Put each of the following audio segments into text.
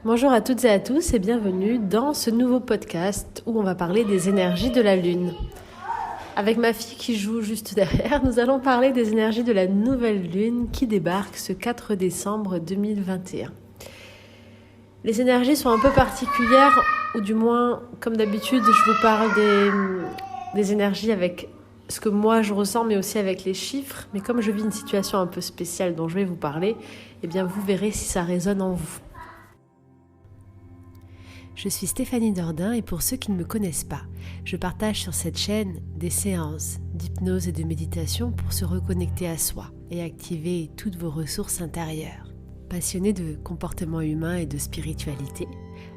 Bonjour à toutes et à tous et bienvenue dans ce nouveau podcast où on va parler des énergies de la Lune. Avec ma fille qui joue juste derrière, nous allons parler des énergies de la nouvelle Lune qui débarque ce 4 décembre 2021. Les énergies sont un peu particulières, ou du moins, comme d'habitude, je vous parle des énergies avec ce que moi je ressens, mais aussi avec les chiffres. Mais comme je vis une situation un peu spéciale dont je vais vous parler, eh bien vous verrez si ça résonne en vous. Je suis Stéphanie Dordain et pour ceux qui ne me connaissent pas, je partage sur cette chaîne des séances d'hypnose et de méditation pour se reconnecter à soi et activer toutes vos ressources intérieures. Passionnée de comportement humain et de spiritualité,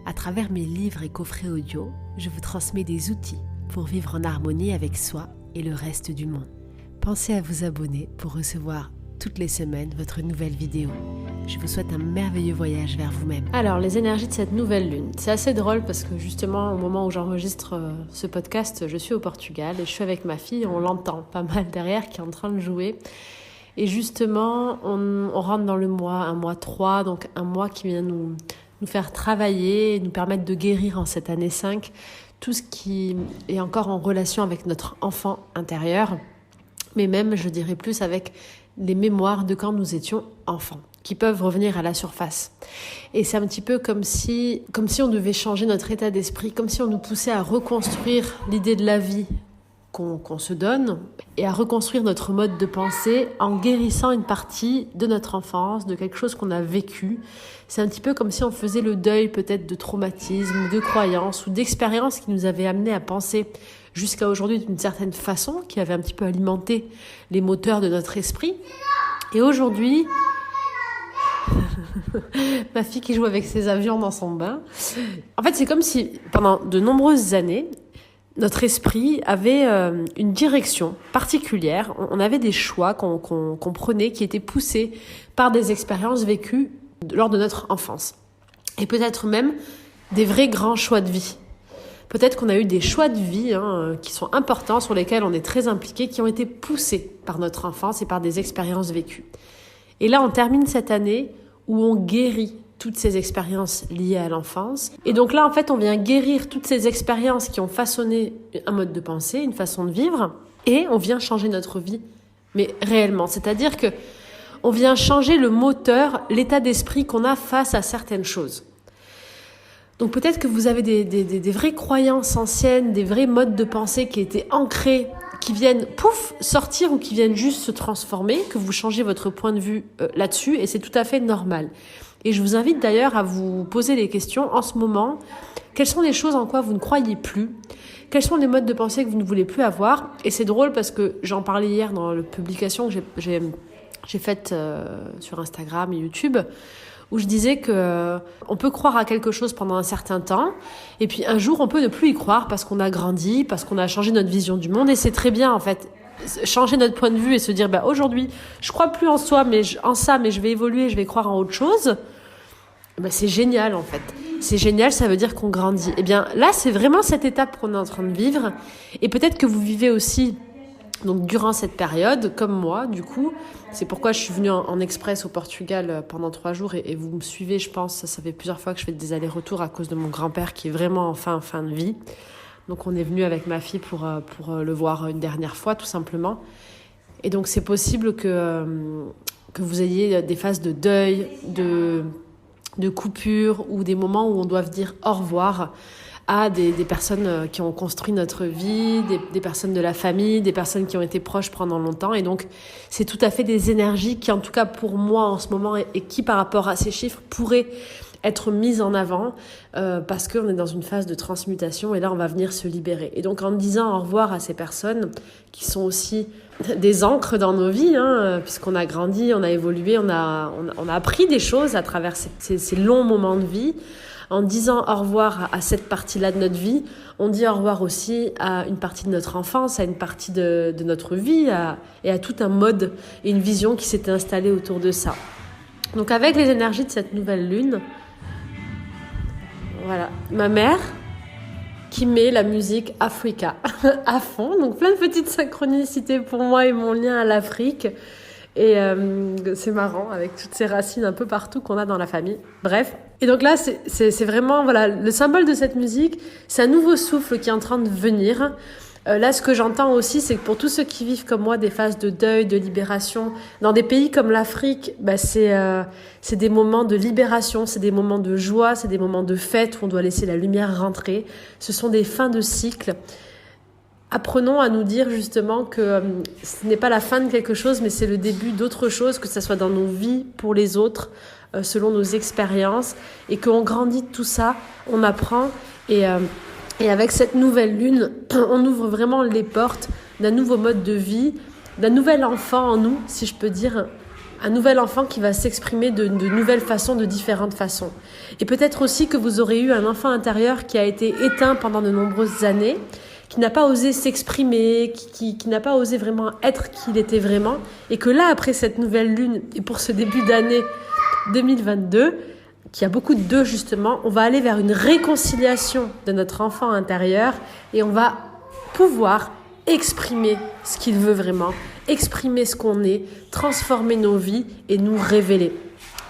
à travers mes livres et coffrets audio, je vous transmets des outils pour vivre en harmonie avec soi et le reste du monde. Pensez à vous abonner pour recevoir toutes les semaines votre nouvelle vidéo. Je vous souhaite un merveilleux voyage vers vous-même. Alors, les énergies de cette nouvelle lune. C'est assez drôle parce que justement, au moment où j'enregistre ce podcast, je suis au Portugal et je suis avec ma fille. On l'entend pas mal derrière qui est en train de jouer. Et justement, on rentre dans le mois, un mois 3, donc un mois qui vient nous faire travailler, nous permettre de guérir en cette année 5 tout ce qui est encore en relation avec notre enfant intérieur, mais même, je dirais plus, avec les mémoires de quand nous étions enfants, qui peuvent revenir à la surface. Et c'est un petit peu comme si on devait changer notre état d'esprit, comme si on nous poussait à reconstruire l'idée de la vie qu'on se donne et à reconstruire notre mode de pensée en guérissant une partie de notre enfance, de quelque chose qu'on a vécu. C'est un petit peu comme si on faisait le deuil peut-être de traumatismes, de croyances ou d'expériences qui nous avaient amené à penser jusqu'à aujourd'hui d'une certaine façon, qui avait un petit peu alimenté les moteurs de notre esprit. Et aujourd'hui, ma fille qui joue avec ses avions dans son bain, en fait c'est comme si pendant de nombreuses années, notre esprit avait une direction particulière. On avait des choix qu'on prenait qui étaient poussés par des expériences vécues lors de notre enfance. Et peut-être même des vrais grands choix de vie. Peut-être qu'on a eu des choix de vie qui sont importants, sur lesquels on est très impliqué, qui ont été poussés par notre enfance et par des expériences vécues. Et là, on termine cette année où on guérit toutes ces expériences liées à l'enfance. Et donc là, en fait, on vient guérir toutes ces expériences qui ont façonné un mode de pensée, une façon de vivre, et on vient changer notre vie, mais réellement. C'est-à-dire que on vient changer le moteur, l'état d'esprit qu'on a face à certaines choses. Donc peut-être que vous avez des vraies croyances anciennes, des vrais modes de pensée qui étaient ancrés, qui viennent sortir ou qui viennent juste se transformer, que vous changez votre point de vue là-dessus, et c'est tout à fait normal. Et je vous invite d'ailleurs à vous poser les questions en ce moment. Quelles sont les choses en quoi vous ne croyez plus ? Quels sont les modes de pensée que vous ne voulez plus avoir ? Et c'est drôle parce que j'en parlais hier dans la publication que j'ai faite sur Instagram et YouTube, où je disais que on peut croire à quelque chose pendant un certain temps, et puis un jour on peut ne plus y croire parce qu'on a grandi, parce qu'on a changé notre vision du monde, et c'est très bien en fait. Changer notre point de vue et se dire aujourd'hui je crois plus en soi mais je vais évoluer, je vais croire en autre chose, c'est génial en fait. C'est génial, ça veut dire qu'on grandit. Et bien là c'est vraiment cette étape qu'on est en train de vivre, et peut-être que vous vivez aussi donc durant cette période comme moi. Du coup c'est pourquoi je suis venue en express au Portugal pendant 3 jours, et vous me suivez, je pense, ça fait plusieurs fois que je fais des allers-retours à cause de mon grand-père qui est vraiment en fin de vie. Donc on est venu avec ma fille pour le voir une dernière fois, tout simplement. Et donc c'est possible que vous ayez des phases de deuil, de coupure, ou des moments où on doit dire au revoir à des personnes qui ont construit notre vie, des personnes de la famille, des personnes qui ont été proches pendant longtemps. Et donc c'est tout à fait des énergies qui, en tout cas pour moi en ce moment, et qui par rapport à ces chiffres pourraient être mise en avant parce qu'on est dans une phase de transmutation, et là on va venir se libérer. Et donc en disant au revoir à ces personnes qui sont aussi des ancres dans nos vies, puisqu'on a grandi, on a évolué, on a appris des choses à travers ces longs moments de vie. En disant au revoir à cette partie-là de notre vie, on dit au revoir aussi à une partie de notre enfance, à une partie de notre vie, et à tout un mode et une vision qui s'était installée autour de ça. Donc avec les énergies de cette nouvelle lune, voilà, ma mère qui met la musique Africa à fond, donc plein de petites synchronicités pour moi et mon lien à l'Afrique. Et c'est marrant avec toutes ces racines un peu partout qu'on a dans la famille. Bref. Et donc là, c'est vraiment, voilà, le symbole de cette musique, c'est un nouveau souffle qui est en train de venir. Là, ce que j'entends aussi, c'est que pour tous ceux qui vivent comme moi des phases de deuil, de libération, dans des pays comme l'Afrique, c'est des moments de libération, c'est des moments de joie, c'est des moments de fête où on doit laisser la lumière rentrer. Ce sont des fins de cycle. Apprenons à nous dire justement que ce n'est pas la fin de quelque chose, mais c'est le début d'autre chose, que ce soit dans nos vies, pour les autres, selon nos expériences, et qu'on grandit de tout ça, on apprend, et avec cette nouvelle lune, on ouvre vraiment les portes d'un nouveau mode de vie, d'un nouvel enfant en nous, si je peux dire, un nouvel enfant qui va s'exprimer de nouvelles façons, de différentes façons. Et peut-être aussi que vous aurez eu un enfant intérieur qui a été éteint pendant de nombreuses années, qui n'a pas osé s'exprimer, qui n'a pas osé vraiment être qui il était vraiment, et que là, après cette nouvelle lune, et pour ce début d'année 2022, qui a beaucoup de deux justement, on va aller vers une réconciliation de notre enfant intérieur, et on va pouvoir exprimer ce qu'il veut vraiment, exprimer ce qu'on est, transformer nos vies et nous révéler.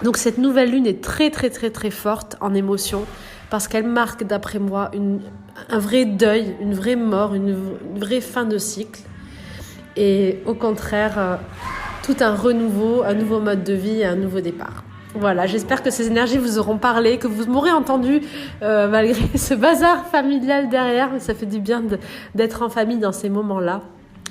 Donc cette nouvelle lune est très très très très forte en émotion, parce qu'elle marque, d'après moi, un vrai deuil, une vraie mort, une vraie fin de cycle. Et au contraire, tout un renouveau, un nouveau mode de vie et un nouveau départ. Voilà, j'espère que ces énergies vous auront parlé, que vous m'aurez entendu malgré ce bazar familial derrière. Ça fait du bien d'être en famille dans ces moments-là.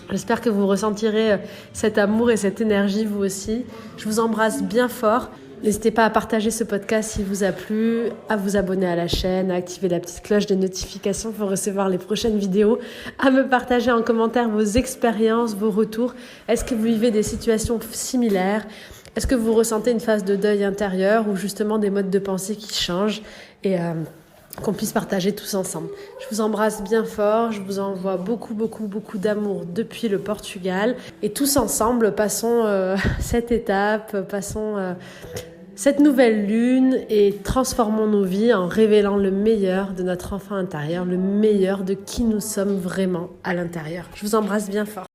J'espère que vous ressentirez cet amour et cette énergie vous aussi. Je vous embrasse bien fort. N'hésitez pas à partager ce podcast s'il vous a plu, à vous abonner à la chaîne, à activer la petite cloche de notification pour recevoir les prochaines vidéos, à me partager en commentaire vos expériences, vos retours. Est-ce que vous vivez des situations similaires ? Est-ce que vous ressentez une phase de deuil intérieur ou justement des modes de pensée qui changent et qu'on puisse partager tous ensemble. Je vous embrasse bien fort, je vous envoie beaucoup d'amour depuis le Portugal et tous ensemble passons cette étape, passons cette nouvelle lune et transformons nos vies en révélant le meilleur de notre enfant intérieur, le meilleur de qui nous sommes vraiment à l'intérieur. Je vous embrasse bien fort.